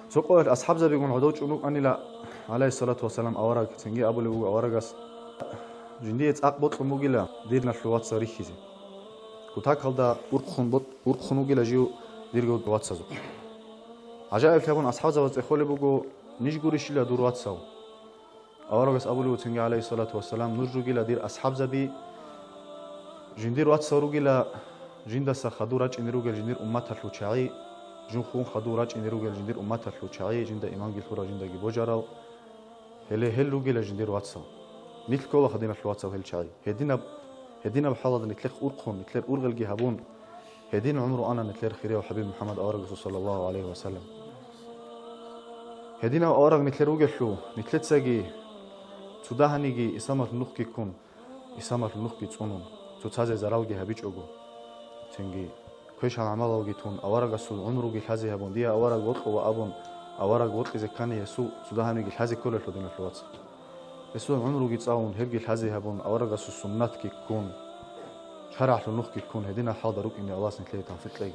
سوق أصحاب زبي يقول عدوش أنوك أني لا عليه الصلاة والسلام أورك تنجي أبو لبوج أورجس جندية أقبض الموجلة ديرنا الفلوات صريحيزي كتاك هذا أرخون وجلا جيو ديرجو واتسازو عجائب كابون أصحاب زبي إخوة لبوجو نيج قريش لا دور واتساو أورجس أبو لبوج تنجي عليه الصلاة والسلام نرجو جلا دير أصحاب زبي جندير واتساو جلا جندا سخدورج إن روجل جندير أمتها الفلوشاعي جون خون خدورج إن روجل جندير أمتها الفلوشاعي جندا إيمان جلفورا جندا جبوجراو هل روجل جندير واتساو نيتل كولا خدينا الواتساو هل شاعي هدينا بحالة نتلخ أرخون نتلر أرغل جهابون هدين عمره أنا نتلر خيري وحبيب محمد أورج صلى الله عليه وسلم هدينا أورج نتلر روجل شو نتلت ساجي تدهنيجي إسامة النخ كون إسامة النخ كتونون تتازي زراوجي هبيج أجو تنجي كويش على عمله وجيتون أورج السود عمره جي حزي هبون ديا أورج وطق وأبون أورج وطق إذا كان يسوع تدهنيجي حزي كل الفلودين في الواتس يسوع عمره جي تصاون هرجي حزي هبون أورج السنات كيكون شرع لنخ كيكون هدينا حاضروك إني الله سنتلي تنفت ليه